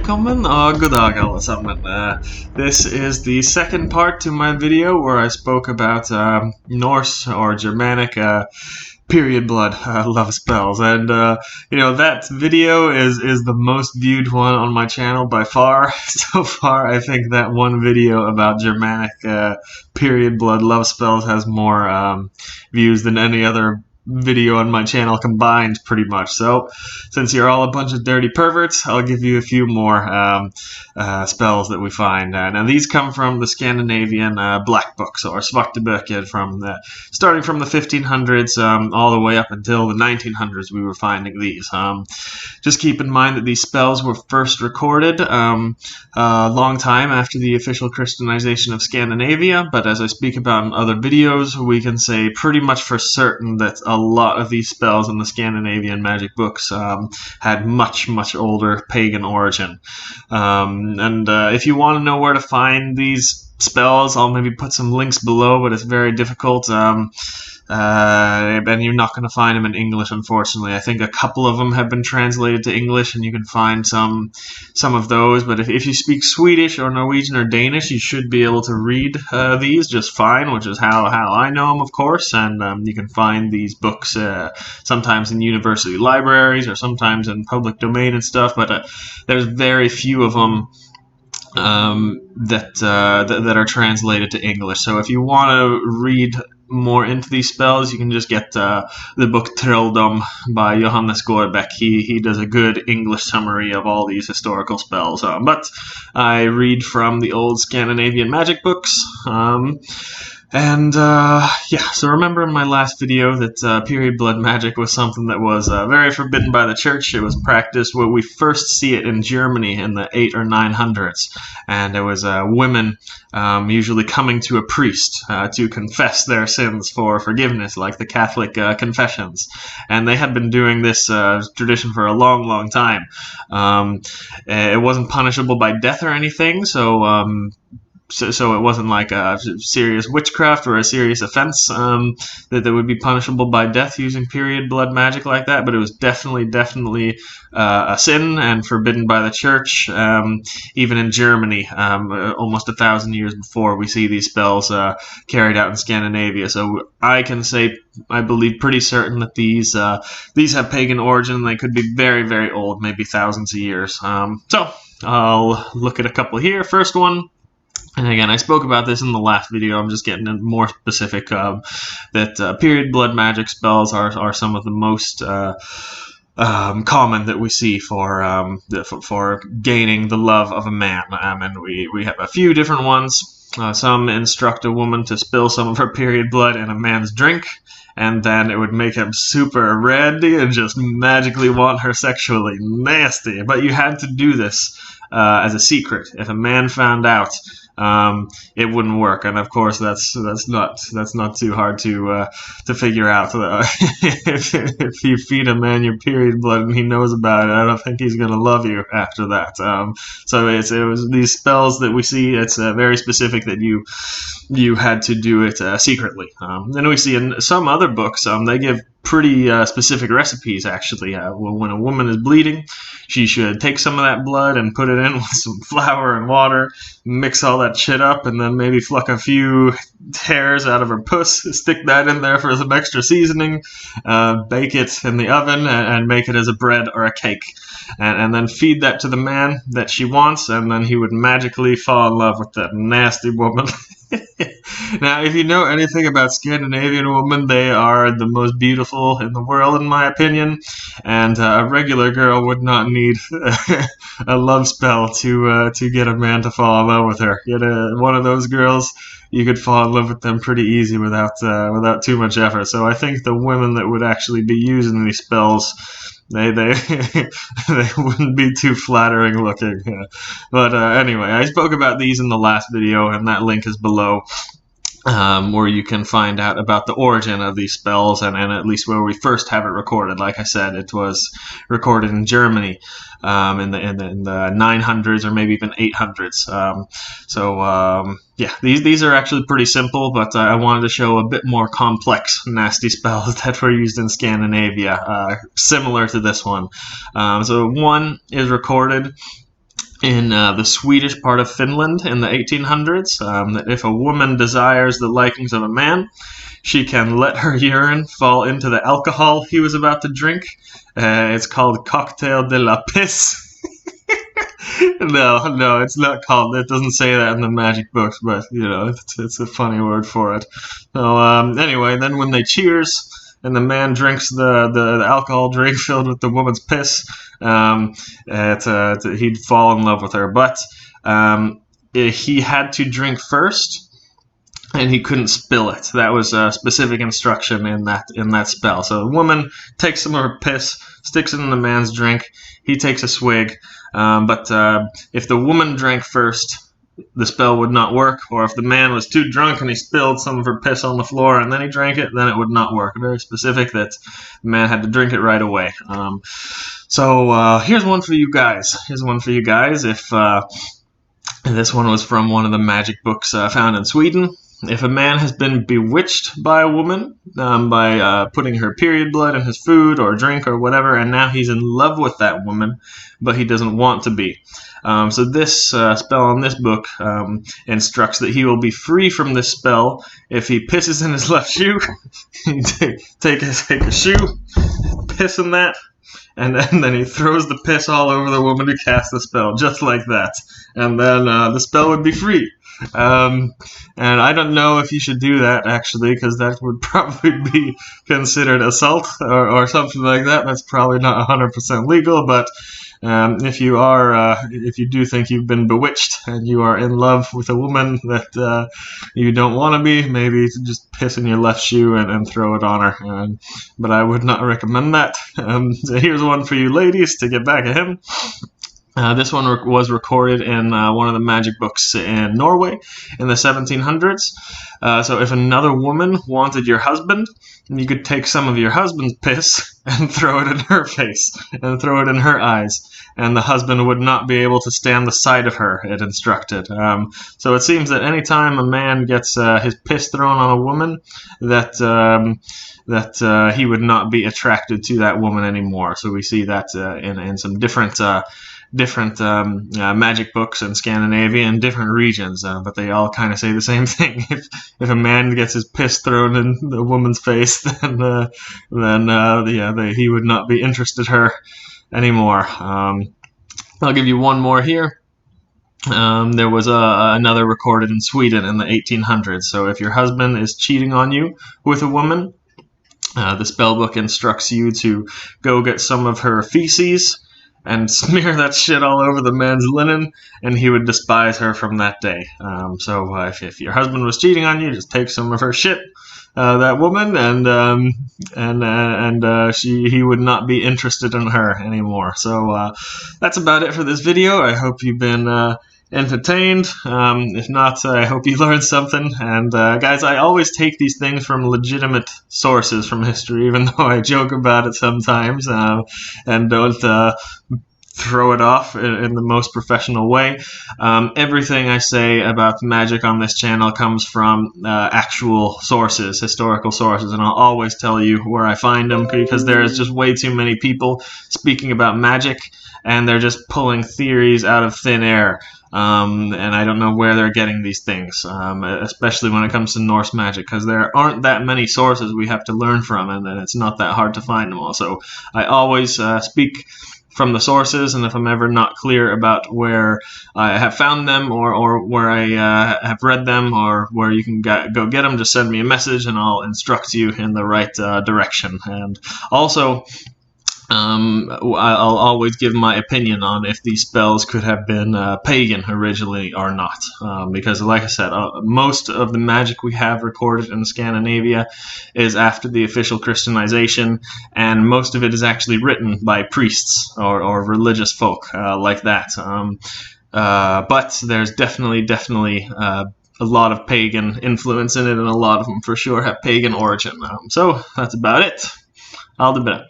Velkommen og god dag alle sammen. This is the second part to my video where I spoke about Norse or Germanic period blood love spells, and that video is the most viewed one on my channel by far. So far, I think that one video about Germanic period blood love spells has more views than any other video on my channel combined, pretty much. So since you're all a bunch of dirty perverts, I'll give you a few more spells that we find. Now these come from the Scandinavian black books, or svarteböcker, starting from the 1500s all the way up until the 1900s. We were finding these. Just keep in mind that these spells were first recorded a long time after the official Christianization of Scandinavia, but as I speak about in other videos, we can say pretty much for certain that a lot of these spells in the Scandinavian magic books had much, much older pagan origin. If you want to know where to find these spells, I'll maybe put some links below, but it's very difficult. And you're not going to find them in English, unfortunately. I think a couple of them have been translated to English, and you can find some of those. But if you speak Swedish or Norwegian or Danish, you should be able to read these just fine, which is how I know them, of course. And you can find these books sometimes in university libraries or sometimes in public domain and stuff. But there's very few of them that are translated to English. So if you want to read more into these spells, you can just get the book Trolldom by Johannes Gårdbäck. He does a good English summary of all these historical spells. But I read from the old Scandinavian magic books. So remember in my last video that period blood magic was something that was very forbidden by the church. It was practiced where we first see it in Germany in the 800s or 900s. And there was women usually coming to a priest to confess their sins for forgiveness, like the Catholic confessions. And they had been doing this tradition for a long, long time. It wasn't punishable by death or anything, so it wasn't like a serious witchcraft or a serious offense that would be punishable by death using period blood magic like that, but it was definitely a sin and forbidden by the church, even in Germany, almost 1,000 years before we see these spells carried out in Scandinavia. So I can say, I believe pretty certain that these have pagan origin. They could be very, very old, maybe thousands of years. So I'll look at a couple here. First one. And again, I spoke about this in the last video. I'm just getting more specific that period blood magic spells are some of the most common that we see for gaining the love of a man. And we have a few different ones. Some instruct a woman to spill some of her period blood in a man's drink, and then it would make him super ready and just magically want her sexually. Nasty. But you had to do this as a secret. If a man found out, it wouldn't work, and of course that's not too hard to figure out. If you feed a man your period blood and he knows about it, I don't think he's gonna love you after that. So it was these spells that we see. It's very specific that you had to do it secretly. Then we see in some other books they give pretty specific recipes, actually. When a woman is bleeding, she should take some of that blood and put it in with some flour and water, mix all that shit up, and then maybe pluck a few hairs out of her puss, stick that in there for some extra seasoning, bake it in the oven, and make it as a bread or a cake. And then feed that to the man that she wants, and then he would magically fall in love with that nasty woman. Now, if you know anything about Scandinavian women, they are the most beautiful in the world, in my opinion, and a regular girl would not need a love spell to get a man to fall in love with her. Get one of those girls, you could fall in love with them pretty easy without too much effort. So I think the women that would actually be using these spells, they wouldn't be too flattering looking. But anyway, I spoke about these in the last video, and that link is below, where you can find out about the origin of these spells and at least where we first have it recorded. Like I said, it was recorded in Germany in the 900s or maybe even 800s. These are actually pretty simple, but I wanted to show a bit more complex nasty spells that were used in Scandinavia, similar to this one. So one is recorded in the Swedish part of Finland in the 1800s, that if a woman desires the likings of a man, she can let her urine fall into the alcohol he was about to drink. It's called cocktail de la piss. No, it's not called. It doesn't say that in the magic books, but it's a funny word for it. So anyway, then when they cheers and the man drinks the alcohol drink filled with the woman's piss, he'd fall in love with her. But he had to drink first, and he couldn't spill it. That was a specific instruction in that spell. So the woman takes some of her piss, sticks it in the man's drink. He takes a swig. But if the woman drank first, the spell would not work. Or if the man was too drunk and he spilled some of her piss on the floor and then he drank it, then it would not work. Very specific that the man had to drink it right away. So here's one for you guys. If this one was from one of the magic books found in Sweden. If a man has been bewitched by a woman by putting her period blood in his food or drink or whatever, and now he's in love with that woman, but he doesn't want to be. So this spell in this book instructs that he will be free from this spell if he pisses in his left shoe. take a shoe, piss in that, and then he throws the piss all over the woman to cast the spell, just like that. And then the spell would be free. And I don't know if you should do that, actually, because that would probably be considered assault or something like that. That's probably not 100% legal, but if you do think you've been bewitched and you are in love with a woman that you don't want to be, maybe just piss in your left shoe and throw it on her. But I would not recommend that. So here's one for you ladies to get back at him. This one was recorded in one of the magic books in Norway in the 1700s. So if another woman wanted your husband, you could take some of your husband's piss and throw it in her face and throw it in her eyes, and the husband would not be able to stand the sight of her, it instructed. So it seems that any time a man gets his piss thrown on a woman, that he would not be attracted to that woman anymore. So we see that in some different magic books in Scandinavia in different regions, but they all kind of say the same thing. If a man gets his piss thrown in the woman's face, then he would not be interested in her anymore. I'll give you one more here. There was another recorded in Sweden in the 1800s. So if your husband is cheating on you with a woman, the spellbook instructs you to go get some of her feces and smear that shit all over the man's linen, and he would despise her from that day. So if your husband was cheating on you, just take some of her shit, that woman, and he would not be interested in her anymore. So that's about it for this video. I hope you've been entertained. If not, I hope you learned something. And guys, I always take these things from legitimate sources from history, even though I joke about it sometimes, and don't throw it off in the most professional way. Everything I say about magic on this channel comes from actual sources, historical sources, and I'll always tell you where I find them, because there is just way too many people speaking about magic, and they're just pulling theories out of thin air. And I don't know where they're getting these things, especially when it comes to Norse magic, because there aren't that many sources we have to learn from, and it's not that hard to find them all. So I always speak from the sources, and if I'm ever not clear about where I have found them or where I have read them or where you can go get them, just send me a message and I'll instruct you in the right direction. And also, I'll always give my opinion on if these spells could have been pagan originally or not, because like I said, most of the magic we have recorded in Scandinavia is after the official Christianization, and most of it is actually written by priests or religious folk like that. But there's definitely a lot of pagan influence in it, and a lot of them for sure have pagan origin. So that's about it. All the best.